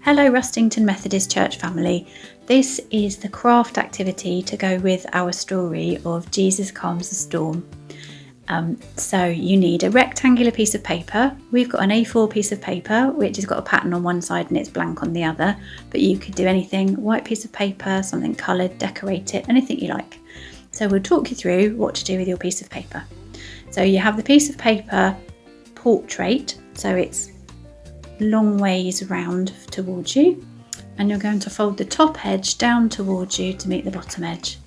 Hello Rustington Methodist Church family. This is the craft activity to go with our story of Jesus Calms the Storm. So you need a rectangular piece of paper. We've got an A4 piece of paper which has got a pattern on one side and it's blank on the other, but you could do anything, white piece of paper, something coloured, decorate it, anything you like. So we'll talk you through what to do with your piece of paper. So you have the piece of paper portrait, so it's long ways round towards you, and you're going to fold the top edge down towards you to meet the bottom edge.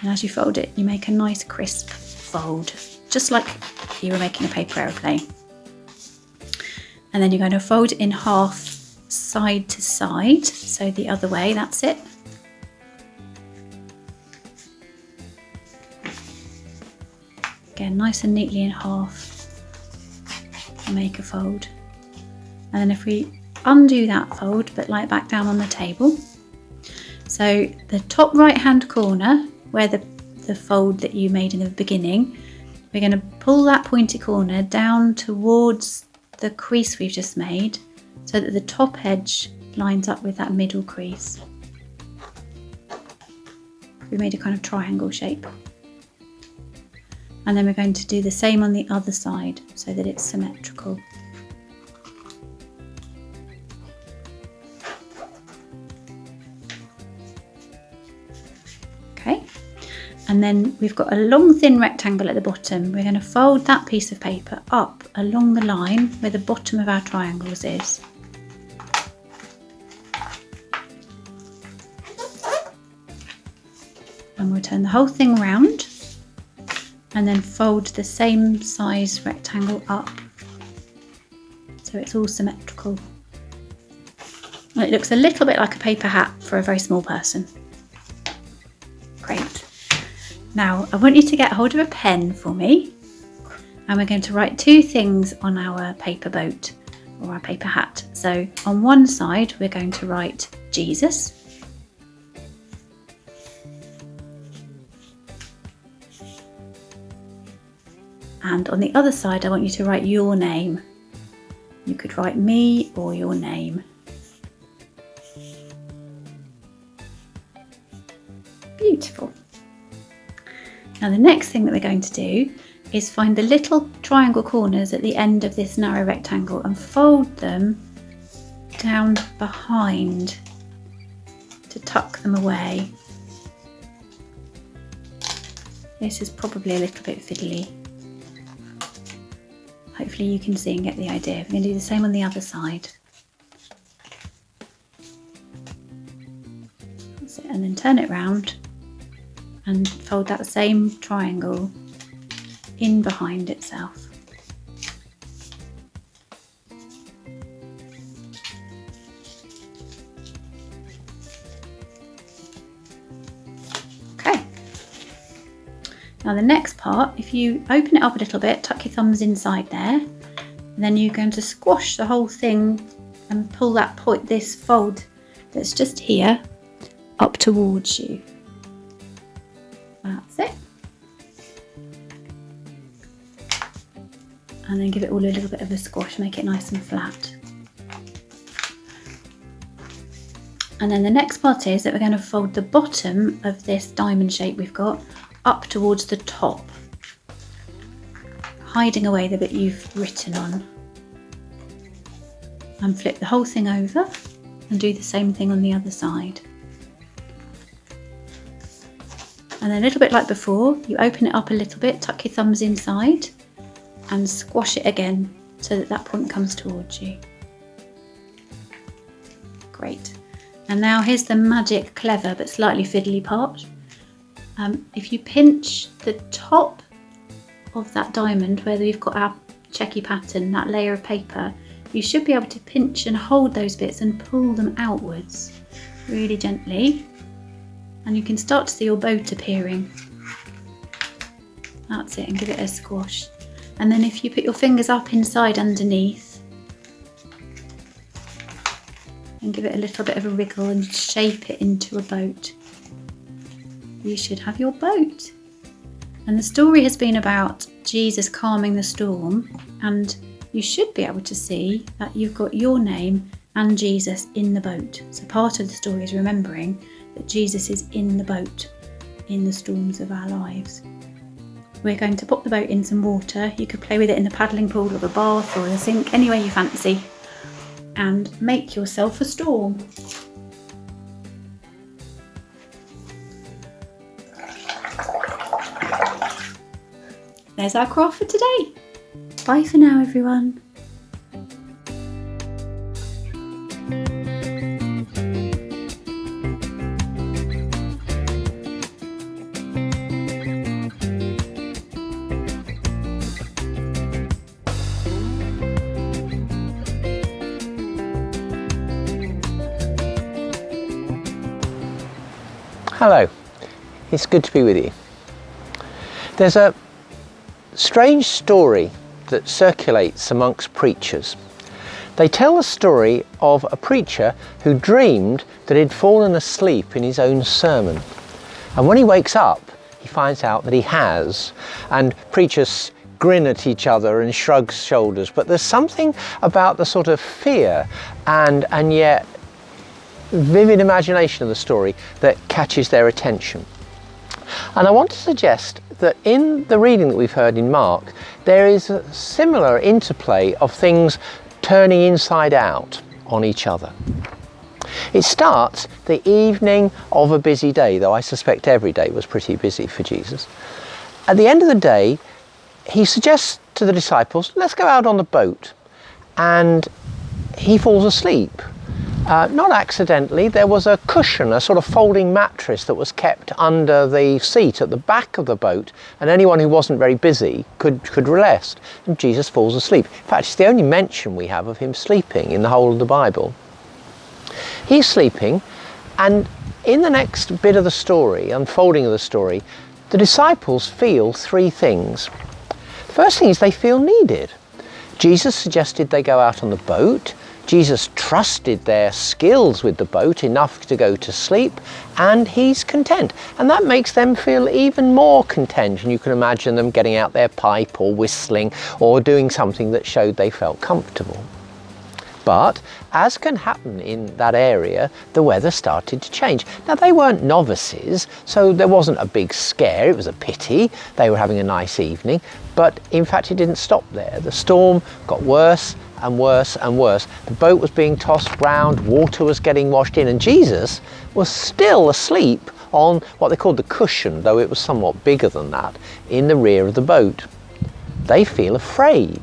And as you fold it, you make a nice crisp fold, just like you were making a paper aeroplane. And then you're going to fold it in half side to side, so the other way, that's it. Again, nice and neatly in half and make a fold. And then if we undo that fold but lie it back down on the table, so the top right hand corner where the fold that you made in the beginning, we're going to pull that pointy corner down towards the crease we've just made so that the top edge lines up with that middle crease. We made a kind of triangle shape. And then we're going to do the same on the other side so that it's symmetrical. Okay, and then we've got a long thin rectangle at the bottom. We're going to fold that piece of paper up along the line where the bottom of our triangles is. And we'll turn the whole thing round and then fold the same size rectangle up so it's all symmetrical. And it looks a little bit like a paper hat for a very small person. Great. Now I want you to get hold of a pen for me, and we're going to write two things on our paper boat or our paper hat. So on one side we're going to write Jesus, and on the other side I want you to write your name. You could write me or your name. Beautiful. Now the next thing that we're going to do is find the little triangle corners at the end of this narrow rectangle and fold them down behind to tuck them away. This is probably a little bit fiddly. Hopefully you can see and get the idea. We're going to do the same on the other side. That's it, and then turn it round and fold that same triangle in behind itself. Okay. Now the next part, if you open it up a little bit, tuck your thumbs inside there, and then you're going to squash the whole thing and pull that this fold that's just here up towards you. That's it. And then give it all a little bit of a squash, make it nice and flat. And then the next part is that we're going to fold the bottom of this diamond shape we've got up towards the top, hiding away the bit you've written on. And flip the whole thing over and do the same thing on the other side. And then a little bit like before, you open it up a little bit, tuck your thumbs inside and squash it again so that that point comes towards you. Great. And now here's the magic, clever but slightly fiddly part. If you pinch the top of that diamond where we've got our checky pattern, that layer of paper, you should be able to pinch and hold those bits and pull them outwards really gently, and you can start to see your boat appearing. That's it, and give it a squash. And then if you put your fingers up inside underneath and give it a little bit of a wriggle and shape it into a boat, you should have your boat. And the story has been about Jesus calming the storm, and you should be able to see that you've got your name and Jesus in the boat. So part of the story is remembering that Jesus is in the boat in the storms of our lives. We're going to pop the boat in some water. You could play with it in the paddling pool or the bath or the sink, any way you fancy, and make yourself a storm. There's our craft for today. Bye for now, everyone. Hello, it's good to be with you. There's a strange story that circulates amongst preachers. They tell the story of a preacher who dreamed that he'd fallen asleep in his own sermon. And when he wakes up, he finds out that he has. And preachers grin at each other and shrug shoulders. But there's something about the sort of fear and yet vivid imagination of the story that catches their attention. And I want to suggest that in the reading that we've heard in Mark, there is a similar interplay of things turning inside out on each other. It starts the evening of a busy day, though I suspect every day was pretty busy for Jesus. At the end of the day, he suggests to the disciples, let's go out on the boat. And he falls asleep. Not accidentally. There was a cushion, a sort of folding mattress that was kept under the seat at the back of the boat, and anyone who wasn't very busy could rest. And Jesus falls asleep. In fact, it's the only mention we have of him sleeping in the whole of the Bible. He's sleeping, and in the next bit of the story, unfolding of the story, the disciples feel three things. The first thing is they feel needed. Jesus suggested they go out on the boat. Jesus trusted their skills with the boat enough to go to sleep, and he's content. And that makes them feel even more content. And you can imagine them getting out their pipe or whistling or doing something that showed they felt comfortable. But as can happen in that area, the weather started to change. Now, they weren't novices, so there wasn't a big scare. It was a pity. They were having a nice evening. But in fact, it didn't stop there. The storm got worse and worse and worse. The boat was being tossed round, water was getting washed in, and Jesus was still asleep on what they called the cushion, though it was somewhat bigger than that, in the rear of the boat. They feel afraid.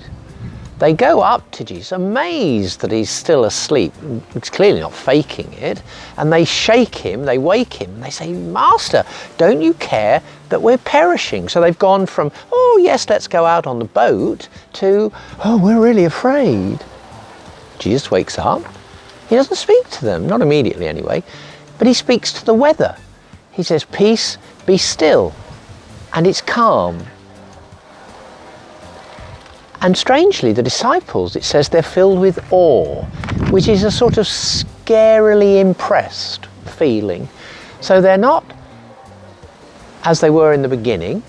They go up to Jesus, amazed that he's still asleep. He's clearly not faking it. And they shake him, they wake him, and they say, Master, don't you care that we're perishing? So they've gone from, oh yes, let's go out on the boat, to, oh, we're really afraid. Jesus wakes up. He doesn't speak to them, not immediately anyway, but he speaks to the weather. He says, peace, be still. And it's calm. And strangely, the disciples, it says they're filled with awe, which is a sort of scarily impressed feeling. So they're not as they were in the beginning.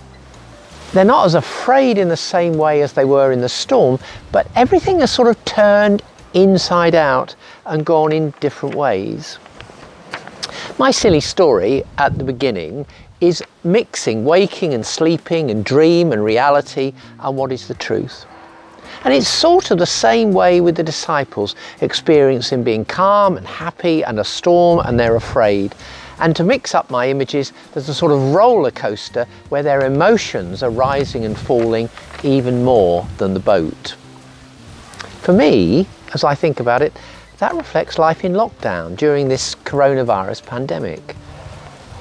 They're not as afraid in the same way as they were in the storm, but everything has sort of turned inside out and gone in different ways. My silly story at the beginning is mixing waking and sleeping and dream and reality and what is the truth. And it's sort of the same way with the disciples, experiencing being calm and happy and a storm and they're afraid. And to mix up my images, there's a sort of roller coaster where their emotions are rising and falling even more than the boat. For me, as I think about it, that reflects life in lockdown during this coronavirus pandemic.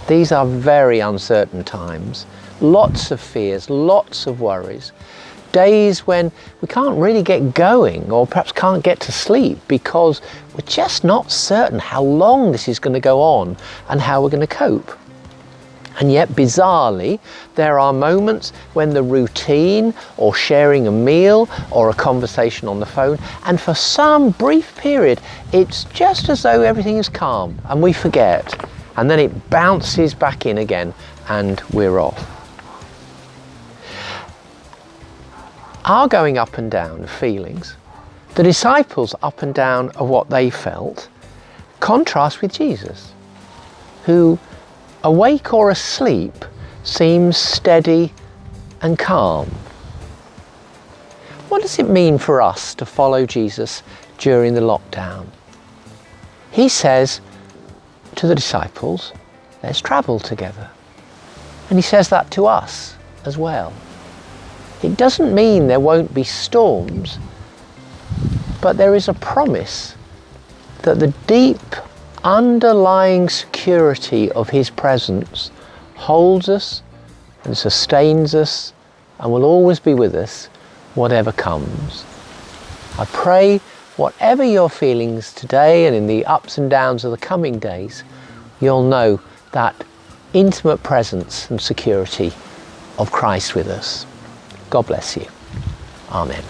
These are very uncertain times, lots of fears, lots of worries. Days when we can't really get going or perhaps can't get to sleep because we're just not certain how long this is going to go on and how we're going to cope. And yet, bizarrely, there are moments when the routine or sharing a meal or a conversation on the phone, and for some brief period, it's just as though everything is calm and we forget. And then it bounces back in again and we're off. our going up and down of feelings, the disciples' up and down of what they felt, contrast with Jesus, who, awake or asleep, seems steady and calm. What does it mean for us to follow Jesus during the lockdown? He says to the disciples, let's travel together. And he says that to us as well. It doesn't mean there won't be storms, but there is a promise that the deep underlying security of his presence holds us and sustains us and will always be with us whatever comes. I pray whatever your feelings today and in the ups and downs of the coming days, you'll know that intimate presence and security of Christ with us. God bless you. Amen.